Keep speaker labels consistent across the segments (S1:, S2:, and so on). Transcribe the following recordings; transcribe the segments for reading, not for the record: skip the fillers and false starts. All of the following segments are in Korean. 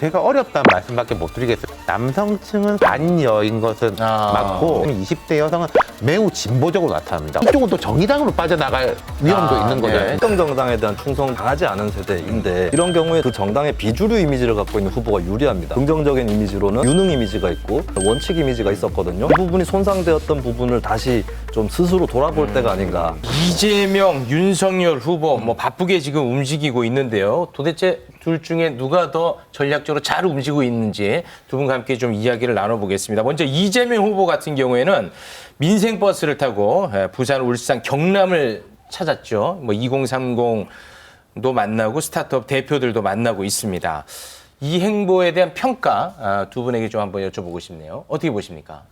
S1: 제가 어렵다는 말씀밖에 못 드리겠어요. 남성층은 반여인 것은 맞고 20대 여성은 매우 진보적으로 나타납니다. 이쪽은 또 정의당으로 빠져나갈 위험도 있는 거죠.
S2: 특정 정당에 대한 충성 당하지 않은 세대인데 이런 경우에 그 정당의 비주류 이미지를 갖고 있는 후보가 유리합니다. 긍정적인 이미지로는 유능 이미지가 있고 원칙 이미지가 있었거든요. 그 부분이 손상되었던 부분을 다시 좀 스스로 돌아볼 때가 아닌가.
S3: 이재명, 윤석열 후보 뭐 바쁘게 지금 움직이고 있는데요. 도대체 둘 중에 누가 더 전략적으로 잘 움직이고 있는지 두 분과 함께 좀 이야기를 나눠보겠습니다. 먼저 이재명 후보 같은 경우에는 민생버스를 타고 부산, 울산, 경남을 찾았죠. 뭐 2030도 만나고 스타트업 대표들도 만나고 있습니다. 이 행보에 대한 평가 두 분에게 좀 한번 여쭤보고 싶네요. 어떻게 보십니까?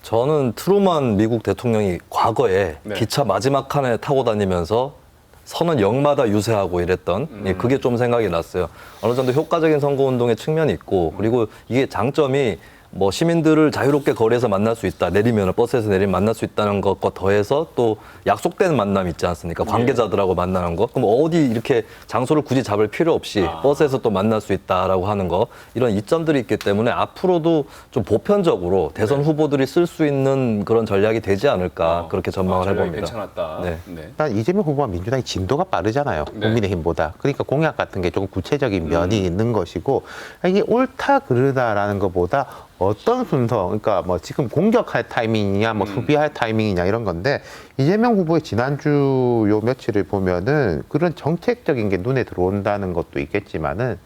S2: 저는 트루먼 미국 대통령이 과거에 기차 마지막 칸에 타고 다니면서 선언 역마다 유세하고 이랬던 그게 좀 생각이 났어요. 어느 정도 효과적인 선거운동의 측면이 있고 그리고 이게 장점이 뭐 시민들을 자유롭게 거리에서 만날 수 있다. 내리면 버스에서 내리면 만날 수 있다는 것과 더해서 또 약속된 만남이 있지 않습니까? 관계자들하고 만나는 거. 그럼 어디 이렇게 장소를 굳이 잡을 필요 없이 버스에서 또 만날 수 있다라고 하는 거. 이런 이점들이 있기 때문에 앞으로도 좀 보편적으로 대선 후보들이 쓸 수 있는 그런 전략이 되지 않을까 그렇게 전망을 해봅니다.
S4: 괜찮았다.
S2: 네.
S1: 일단 이재명 후보와 민주당이 진도가 빠르잖아요. 국민의힘보다. 그러니까 공약 같은 게 조금 구체적인 면이 있는 것이고 이게 옳다 그르다라는 것보다 어떤 순서, 그러니까 뭐 지금 공격할 타이밍이냐, 뭐 수비할 타이밍이냐 이런 건데 이재명 후보의 지난주 요 며칠을 보면은 그런 정책적인 게 눈에 들어온다는 것도 있겠지만은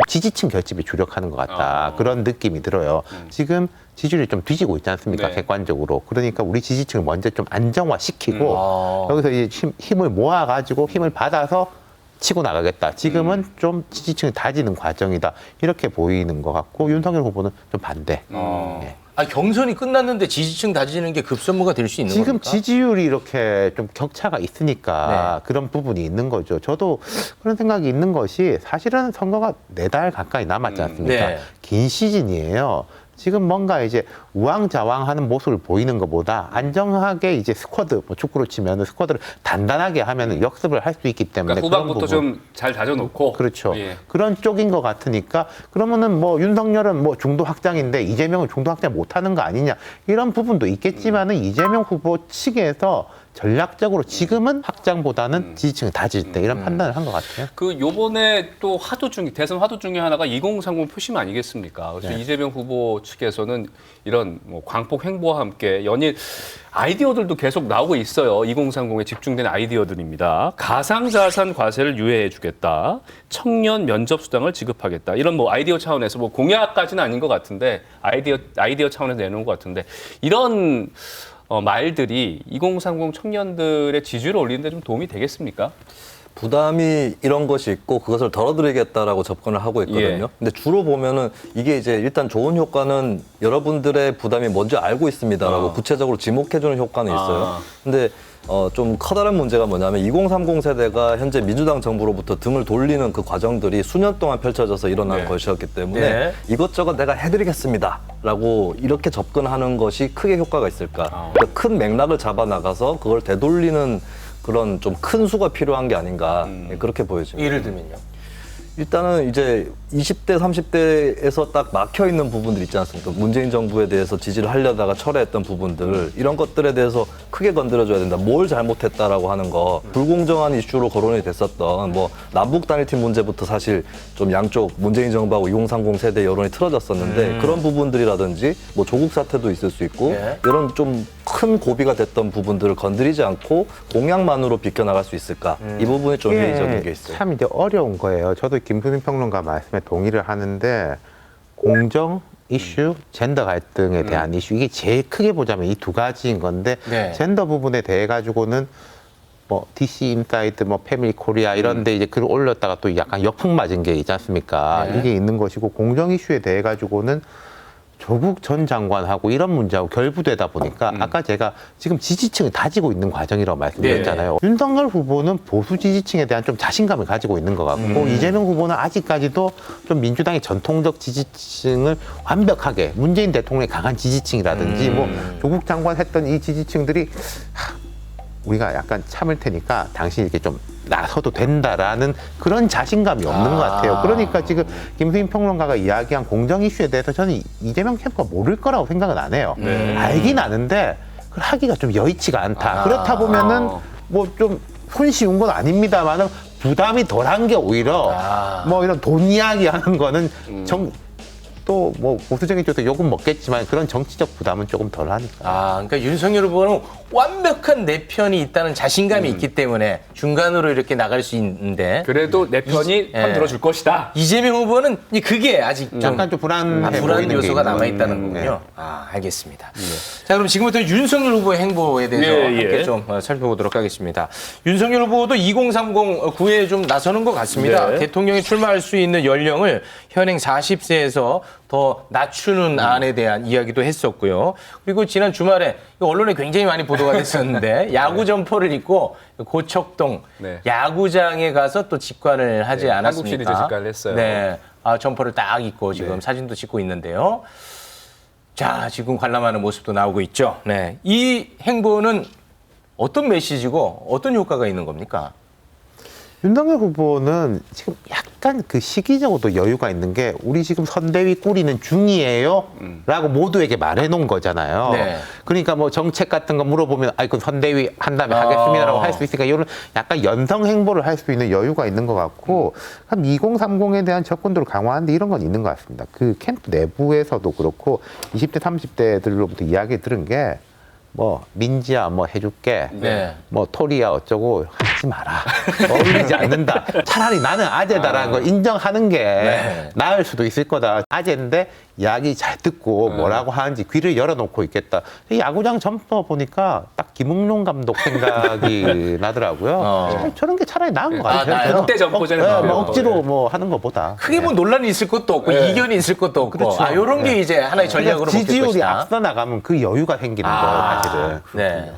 S1: 지지층 결집에 주력하는 것 같다. 그런 느낌이 들어요. 지금 지지율이 좀 뒤지고 있지 않습니까? 객관적으로. 그러니까 우리 지지층을 먼저 좀 안정화시키고 여기서 이제 힘을 모아가지고 힘을 받아서 치고 나가겠다. 지금은 좀 지지층을 다지는 과정이다. 이렇게 보이는 것 같고 윤석열 후보는 좀 반대. 네.
S3: 경선이 끝났는데 지지층 다지는 게 급선무가 될 수 있는
S1: 지금
S3: 겁니까?
S1: 지지율이 이렇게 좀 격차가 있으니까 그런 부분이 있는 거죠. 저도 그런 생각이 있는 것이 사실은 선거가 4달 가까이 남았지 않습니까? 긴 시즌이에요. 지금 뭔가 이제 우왕좌왕하는 모습을 보이는 것보다 안정하게 이제 스쿼드, 뭐 축구로 치면 스쿼드를 단단하게 하면 역습을 할 수 있기 때문에
S4: 그러니까 후반부터 좀 잘 다져놓고
S1: 그렇죠. 그런 쪽인 것 같으니까 그러면은 뭐 윤석열은 뭐 중도 확장인데 이재명은 중도 확장 못하는 거 아니냐 이런 부분도 있겠지만은 이재명 후보 측에서 전략적으로 지금은 확장보다는 지지층을 다질 때 이런 판단을 한 것 같아요.
S4: 그 요번에 또 대선 화두 중에 하나가 2030 표심 아니겠습니까? 그래서 이재명 후보 측에서는 이런 뭐 광폭 행보와 함께 연일 아이디어들도 계속 나오고 있어요. 2030에 집중된 아이디어들입니다. 가상자산 과세를 유예해주겠다. 청년 면접 수당을 지급하겠다. 이런 뭐 아이디어 차원에서 뭐 공약까지는 아닌 것 같은데 아이디어 차원에서 내놓은 것 같은데 이런 말들이 2030 청년들의 지지를 올리는 데 좀 도움이 되겠습니까?
S2: 부담이 이런 것이 있고 그것을 덜어드리겠다라고 접근을 하고 있거든요. 근데 주로 보면은 이게 이제 일단 좋은 효과는 여러분들의 부담이 뭔지 알고 있습니다라고 구체적으로 지목해주는 효과는 있어요. 근데 좀 커다란 문제가 뭐냐면 2030 세대가 현재 민주당 정부로부터 등을 돌리는 그 과정들이 수년 동안 펼쳐져서 일어난 것이었기 때문에 이것저것 내가 해드리겠습니다라고 이렇게 접근하는 것이 크게 효과가 있을까? 그러니까 큰 맥락을 잡아나가서 그걸 되돌리는 그런 좀 큰 수가 필요한 게 아닌가 그렇게 보여집니다.
S3: 예를 들면요.
S2: 일단은 이제 20대, 30대에서 딱 막혀 있는 부분들 있지 않습니까? 문재인 정부에 대해서 지지를 하려다가 철회했던 부분들 이런 것들에 대해서 크게 건드려줘야 된다. 뭘 잘못했다라고 하는 거 불공정한 이슈로 거론이 됐었던 뭐 남북 단일팀 문제부터 사실 좀 양쪽 문재인 정부하고 2030 세대 여론이 틀어졌었는데 그런 부분들이라든지 뭐 조국 사태도 있을 수 있고 이런 좀 큰 고비가 됐던 부분들을 건드리지 않고 공약만으로 비껴나갈 수 있을까? 이 부분이 좀 회의적인 게 있어요.
S1: 참 이제 어려운 거예요. 저도 김수민 평론가 말씀에 동의를 하는데 공정 이슈, 젠더 갈등에 대한 이슈 이게 제일 크게 보자면 이 두 가지인 건데 젠더 부분에 대해 가지고는 뭐 DC 인사이드, 뭐 패밀리 코리아 이런 데 이제 글을 올렸다가 또 약간 역풍 맞은 게 있지 않습니까? 이게 있는 것이고 공정 이슈에 대해 가지고는 조국 전 장관하고 이런 문제하고 결부되다 보니까 아까 제가 지금 지지층을 다지고 있는 과정이라고 말씀드렸잖아요. 윤석열 후보는 보수 지지층에 대한 좀 자신감을 가지고 있는 것 같고 이재명 후보는 아직까지도 좀 민주당의 전통적 지지층을 완벽하게 문재인 대통령의 강한 지지층이라든지 뭐 조국 장관 했던 이 지지층들이 우리가 약간 참을 테니까 당신이 이렇게 좀 나서도 된다라는 그런 자신감이 없는 것 같아요. 그러니까 지금 김수인 평론가가 이야기한 공정 이슈에 대해서 저는 이재명 캠프가 모를 거라고 생각은 안 해요. 알긴 아는데 그걸 하기가 좀 여의치가 않다. 그렇다 보면은 뭐 좀 손쉬운 건 아닙니다만은 부담이 덜한 게 오히려 뭐 이런 돈 이야기 하는 거는 또 뭐 보수적인 쪽에서 욕은 먹겠지만 그런 정치적 부담은 조금 덜 하니까.
S3: 그러니까 윤석열 후보는 완벽한 내 편이 있다는 자신감이 있기 때문에 중간으로 이렇게 나갈 수 있는데
S4: 그래도 내 편이 편 들어줄 것이다.
S3: 이재명 후보는 그게 아직 좀
S1: 약간 좀 불안해
S3: 불안
S1: 보이는
S3: 요소가
S1: 게 있는
S3: 남아있다는 거군요. 알겠습니다. 자, 그럼 지금부터 윤석열 후보의 행보에 대해서 함께 좀 살펴보도록 하겠습니다. 윤석열 후보도 2030 구에 좀 나서는 것 같습니다. 대통령이 출마할 수 있는 연령을 현행 40세에서 더 낮추는 안에 대한 이야기도 했었고요. 그리고 지난 주말에 언론에 굉장히 많이 보도가 됐었는데 야구 점퍼를 입고 고척동 야구장에 가서 또 직관을 하지 않았습니까?
S4: 한국 시리즈 직관을 했어요.
S3: 네, 점퍼를 딱 입고 지금 사진도 찍고 있는데요. 자, 지금 관람하는 모습도 나오고 있죠. 네, 이 행보는 어떤 메시지고 어떤 효과가 있는 겁니까?
S1: 윤석열 후보는 지금 약간 그 시기적으로도 여유가 있는 게 우리 지금 선대위 꾸리는 중이에요 라고 모두에게 말해놓은 거잖아요.
S3: 네.
S1: 그러니까 뭐 정책 같은 거 물어보면 그 선대위 한 다음에 하겠습니다라고 할 수 있으니까 이런 약간 연성 행보를 할 수 있는 여유가 있는 것 같고 2030에 대한 접근도를 강화하는데 이런 건 있는 것 같습니다. 그 캠프 내부에서도 그렇고 20대 30대들로부터 이야기 들은 게 뭐 민지야 뭐 해줄게 뭐 토리야 어쩌고 하지 마라 어울리지 않는다 차라리 나는 아재다라는 걸 인정하는 게 나을 수도 있을 거다 아재인데 이야기 잘 듣고 뭐라고 하는지 귀를 열어놓고 있겠다 이 야구장 점퍼 보니까 딱 김웅룡 감독 생각이 나더라고요 저런 게 차라리 나은 것 같아요
S4: 그때 점퍼잖아요.
S1: 뭐 억지로 뭐 하는 것보다
S3: 크게 뭐 논란이 있을 것도 없고 이견이 있을 것도 없고
S1: 그렇죠.
S3: 이런 게 이제 하나의 전략으로 먹힐
S1: 지지율이
S3: 것이다.
S1: 앞서 나가면 그 여유가 생기는 거예요 사실은
S3: 네.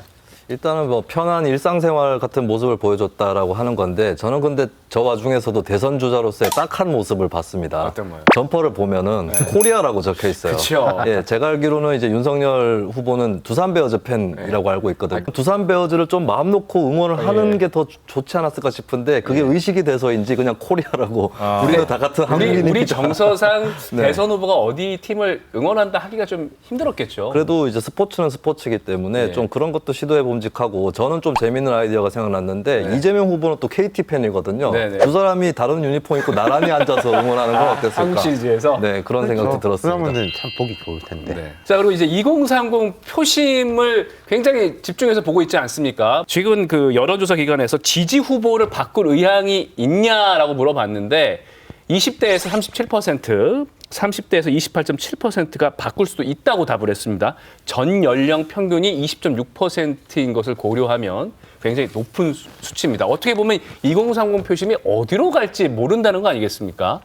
S2: 일단은 뭐 편한 일상생활 같은 모습을 보여줬다라고 하는 건데 저는 근데 저 와중에서도 대선 주자로서의 딱한 모습을 봤습니다.
S4: 어떤 거요?
S2: 점퍼를 보면은 코리아라고 적혀 있어요.
S4: 그쵸.
S2: 예, 제가 알기로는 이제 윤석열 후보는 두산 베어즈 팬이라고 알고 있거든요. 두산 베어즈를 좀 마음 놓고 응원을 하는 게 더 좋지 않았을까 싶은데 그게 의식이 돼서인지 그냥 코리아라고 우리는 다 같은 한국인입니다.
S4: 우리 정서상 대선 후보가 어디 팀을 응원한다 하기가 좀 힘들었겠죠.
S2: 그래도 이제 스포츠는 스포츠이기 때문에 좀 그런 것도 시도해 봄직하고 저는 좀 재밌는 아이디어가 생각났는데 이재명 후보는 또 KT 팬이거든요. 두 사람이 다른 유니폼 입고 나란히 앉아서 응원하는 건 어땠을까?
S4: 한국 시리즈에서?
S2: 네, 그런 생각도 들었습니다.
S1: 그러면은 참 보기 좋을 텐데.
S4: 자, 그리고 이제 2030 표심을 굉장히 집중해서 보고 있지 않습니까? 최근 그 여론조사 기관에서 지지 후보를 바꿀 의향이 있냐라고 물어봤는데 20대에서 37%, 30대에서 28.7%가 바꿀 수도 있다고 답을 했습니다. 전 연령 평균이 20.6%인 것을 고려하면 굉장히 높은 수치입니다. 어떻게 보면 2030 표심이 어디로 갈지 모른다는 거 아니겠습니까?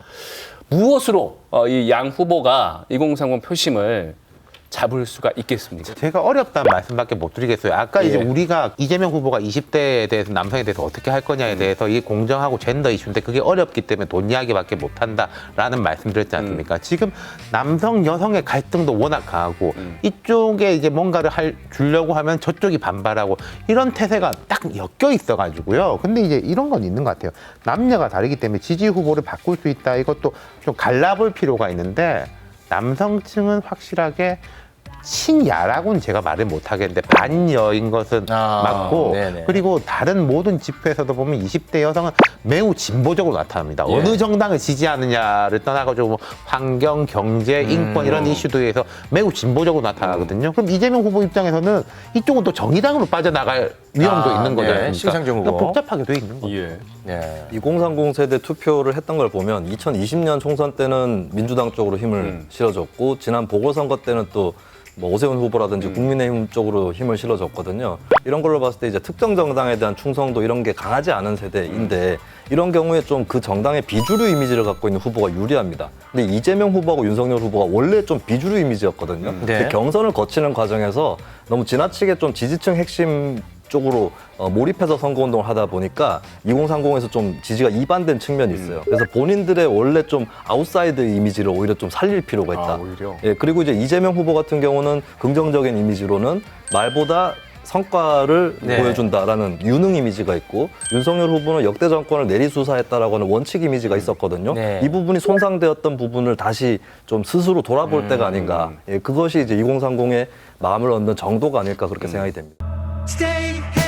S4: 무엇으로 이 양 후보가 2030 표심을 잡을 수가 있겠습니까?
S1: 제가 어렵다는 말씀밖에 못 드리겠어요. 아까 이제 우리가 이재명 후보가 20대에 대해서 남성에 대해서 어떻게 할 거냐에 대해서 이게 공정하고 젠더 이슈인데 그게 어렵기 때문에 돈 이야기밖에 못 한다라는 말씀드렸지 않습니까? 지금 남성 여성의 갈등도 워낙 강하고 이쪽에 이제 뭔가를 주려고 하면 저쪽이 반발하고 이런 태세가 딱 엮여 있어가지고요. 근데 이제 이런 건 있는 것 같아요. 남녀가 다르기 때문에 지지 후보를 바꿀 수 있다. 이것도 좀 갈라볼 필요가 있는데 남성층은 확실하게 친야라고는 제가 말을 못하겠는데 반여인 것은 맞고
S3: 네네.
S1: 그리고 다른 모든 지표에서도 보면 20대 여성은 매우 진보적으로 나타납니다. 어느 정당을 지지하느냐를 떠나가지고 뭐 환경, 경제, 인권 이런 이슈들에서 매우 진보적으로 나타나거든요. 그럼 이재명 후보 입장에서는 이쪽은 또 정의당으로 빠져나갈 위험도 있는 거죠.
S3: 네. 신상정 후보.
S1: 복잡하게 돼 있는 거죠.
S3: 네.
S2: 2030 세대 투표를 했던 걸 보면 2020년 총선 때는 민주당 쪽으로 힘을 실어줬고 지난 보궐선거 때는 또 뭐 오세훈 후보라든지 국민의힘 쪽으로 힘을 실어줬거든요. 이런 걸로 봤을 때 이제 특정 정당에 대한 충성도 이런 게 강하지 않은 세대인데 이런 경우에 좀 그 정당의 비주류 이미지를 갖고 있는 후보가 유리합니다. 근데 이재명 후보하고 윤석열 후보가 원래 좀 비주류 이미지였거든요. 근데 경선을 거치는 과정에서 너무 지나치게 좀 지지층 핵심 쪽으로 몰입해서 선거운동을 하다 보니까 2030에서 좀 지지가 이반된 측면이 있어요. 그래서 본인들의 원래 좀 아웃사이드 이미지를 오히려 좀 살릴 필요가 있다.
S4: 오히려?
S2: 예, 그리고 이제 이재명 후보 같은 경우는 긍정적인 이미지로는 말보다 성과를
S3: 네.
S2: 보여준다라는 유능 이미지가 있고 윤석열 후보는 역대 정권을 내리수사했다라고 하는 원칙 이미지가 있었거든요.
S3: 네.
S2: 이 부분이 손상되었던 부분을 다시 좀 스스로 돌아볼 때가 아닌가. 예, 그것이 이제 2030의 마음을 얻는 정도가 아닐까 그렇게 생각이 됩니다.
S5: Stay